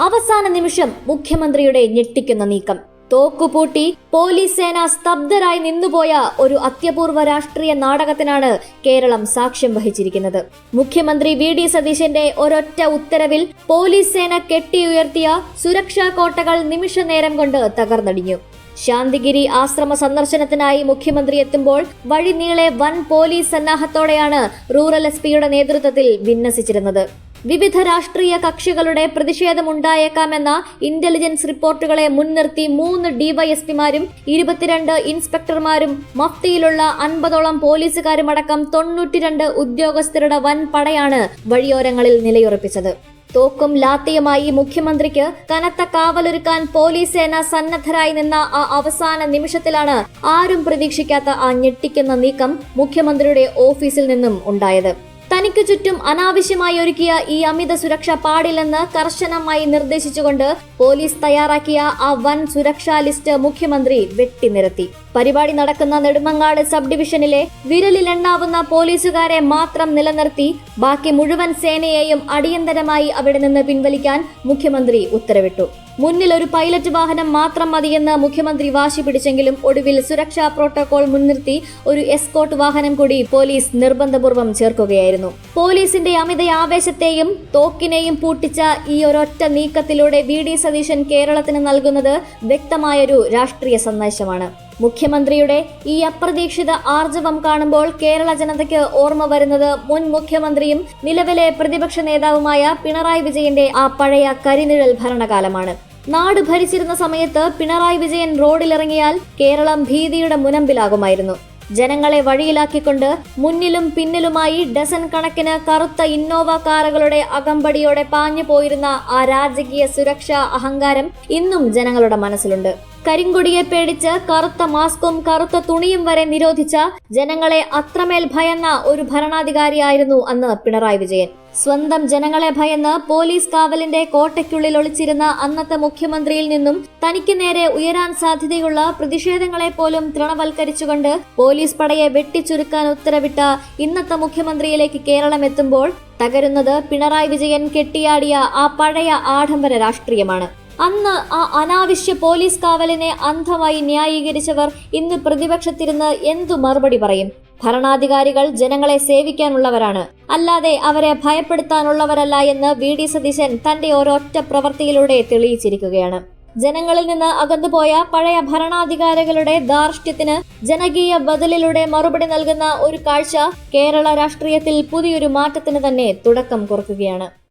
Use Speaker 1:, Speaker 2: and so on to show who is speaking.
Speaker 1: അവസാന നിമിഷം മുഖ്യമന്ത്രിയുടെ ഞെട്ടിക്കുന്ന നീക്കം. തോക്കുപൂട്ടി പോലീസ് സേന സ്തബ്ധരായി നിന്നുപോയ ഒരു അത്യപൂർവ രാഷ്ട്രീയ നാടകത്തിനാണ് കേരളം സാക്ഷ്യം വഹിച്ചിരിക്കുന്നത്. മുഖ്യമന്ത്രി വി.ഡി. സതീശന്റെ ഒരൊറ്റ ഉത്തരവിൽ പോലീസ് സേന കെട്ടിയുയർത്തിയ സുരക്ഷാ കോട്ടകൾ നിമിഷ നേരം കൊണ്ട് തകർന്നടിഞ്ഞു. ശാന്തിഗിരി ആശ്രമ സന്ദർശനത്തിനായി മുഖ്യമന്ത്രി എത്തുമ്പോൾ വഴി നീളെ വൻ പോലീസ് സന്നാഹത്തോടെയാണ് റൂറൽ എസ്.പിയുടെ നേതൃത്വത്തിൽ വിന്യസിച്ചിരുന്നത്. വിവിധ രാഷ്ട്രീയ കക്ഷികളുടെ പ്രതിഷേധമുണ്ടായേക്കാമെന്ന ഇന്റലിജൻസ് റിപ്പോർട്ടുകളെ മുൻനിർത്തി 3 ഡിവൈഎസ്പിമാരും 22 ഇൻസ്പെക്ടർമാരും മഫ്തിയിലുള്ള 50ഓളം പോലീസുകാരുമടക്കം 92 ഉദ്യോഗസ്ഥരുടെ വൻ പടയാണ് വഴിയോരങ്ങളിൽ നിലയുറപ്പിച്ചത്. തോക്കും ലാത്തിയുമായി മുഖ്യമന്ത്രിക്ക് കനത്ത കാവലൊരുക്കാൻ പോലീസ് സേന സന്നദ്ധരായി നിന്ന ആ അവസാന നിമിഷത്തിലാണ് ആരും പ്രതീക്ഷിക്കാത്ത ആ ഞെട്ടിക്കുന്ന നീക്കം മുഖ്യമന്ത്രിയുടെ ഓഫീസിൽ നിന്നും ഉണ്ടായത്. തനിക്ക് ചുറ്റും അനാവശ്യമായി ഒരുക്കിയ ഈ അമിത സുരക്ഷ പാടില്ലെന്ന് കർശനമായി നിർദ്ദേശിച്ചുകൊണ്ട് പോലീസ് തയ്യാറാക്കിയ ആ വൻ സുരക്ഷാ ലിസ്റ്റ് മുഖ്യമന്ത്രി വെട്ടിനിരത്തി. പരിപാടി നടക്കുന്ന നെടുമങ്ങാട് സബ് ഡിവിഷനിലെ വിരലിലെണ്ണാവുന്ന പോലീസുകാരെ മാത്രം നിലനിർത്തി ബാക്കി മുഴുവൻ സേനയെയും അടിയന്തരമായി അവിടെ നിന്ന് പിൻവലിക്കാൻ മുഖ്യമന്ത്രി ഉത്തരവിട്ടു. മുന്നിൽ ഒരു പൈലറ്റ് വാഹനം മാത്രം മതിയെന്ന് മുഖ്യമന്ത്രി വാശി പിടിച്ചെങ്കിലും ഒടുവിൽ സുരക്ഷാ പ്രോട്ടോകോൾ മുൻനിർത്തി ഒരു എസ്കോർട്ട് വാഹനം കൂടി പോലീസ് നിർബന്ധപൂർവ്വം ചേർക്കുകയായിരുന്നു. പോലീസിന്റെ അമിത ആവേശത്തെയും തോക്കിനെയും പൂട്ടിച്ച ഈ ഒരൊറ്റ നീക്കത്തിലൂടെ വി.ഡി. സതീശൻ കേരളത്തിന് നൽകുന്നത് വ്യക്തമായൊരു രാഷ്ട്രീയ സന്ദേശമാണ്. മുഖ്യമന്ത്രിയുടെ ഈ അപ്രതീക്ഷിത ആർജവം കാണുമ്പോൾ കേരള ജനതയ്ക്ക് ഓർമ്മ വരുന്നത് മുൻ മുഖ്യമന്ത്രിയും നിലവിലെ പ്രതിപക്ഷ നേതാവുമായ പിണറായി വിജയന്റെ ആ പഴയ കരിനിഴൽ ഭരണകാലമാണ്. നാട് ഭരിച്ചിരുന്ന സമയത്ത് പിണറായി വിജയൻ റോഡിലിറങ്ങിയാൽ കേരളം ഭീതിയുടെ മുനമ്പിലാകുമായിരുന്നു. ജനങ്ങളെ വഴിയിലാക്കിക്കൊണ്ട് മുന്നിലും പിന്നിലുമായി ഡസൻ കണക്കിന് കറുത്ത ഇന്നോവ കാറുകളുടെ അകമ്പടിയോടെ പാഞ്ഞു പോയിരുന്ന ആ രാജകീയ സുരക്ഷാ അഹങ്കാരം ഇന്നും ജനങ്ങളുടെ മനസ്സിലുണ്ട്. കരിങ്കൊടിയെ പേടിച്ച് കറുത്ത മാസ്കും കറുത്ത തുണിയും വരെ നിരോധിച്ച ജനങ്ങളെ അത്രമേൽ ഭയന്ന ഒരു ഭരണാധികാരിയായിരുന്നു അന്ന് പിണറായി വിജയൻ. സ്വന്തം ജനങ്ങളെ ഭയന്ന് പോലീസ് കാവലിന്റെ കോട്ടയ്ക്കുള്ളിൽ ഒളിച്ചിരുന്ന അന്നത്തെ മുഖ്യമന്ത്രിയിൽ നിന്നും തനിക്ക് നേരെ ഉയരാൻ സാധ്യതയുള്ള പ്രതിഷേധങ്ങളെ പോലും തൃണവൽക്കരിച്ചുകൊണ്ട് പോലീസ് പടയെ വെട്ടിച്ചുരുക്കാൻ ഉത്തരവിട്ട ഇന്നത്തെ മുഖ്യമന്ത്രിയിലേക്ക് കേരളം എത്തുമ്പോൾ തകരുന്നത് പിണറായി വിജയൻ കെട്ടിയാടിയ ആ പഴയ ആഡംബര രാഷ്ട്രീയമാണ്. അന്ന് ആ അനാവശ്യ പോലീസ് കാവലിനെ അന്ധമായി ന്യായീകരിച്ചവർ ഇന്ന് പ്രതിപക്ഷത്തിരുന്ന് എന്തു മറുപടി പറയും? ഭരണാധികാരികൾ ജനങ്ങളെ സേവിക്കാനുള്ളവരാണ്, അല്ലാതെ അവരെ ഭയപ്പെടുത്താനുള്ളവരല്ല എന്ന് വി.ഡി. സതീശൻ തന്റെ ഒരൊറ്റ പ്രവൃത്തിയിലൂടെ തെളിയിച്ചിരിക്കുകയാണ്. ജനങ്ങളിൽ നിന്ന് അകന്നുപോയ പഴയ ഭരണാധികാരികളുടെ ധാർഷ്ട്യത്തിന് ജനകീയ ബദലിലൂടെ മറുപടി നൽകുന്ന ഒരു കാഴ്ച കേരള രാഷ്ട്രീയത്തിൽ പുതിയൊരു മാറ്റത്തിന് തന്നെ തുടക്കം കുറിക്കുകയാണ്.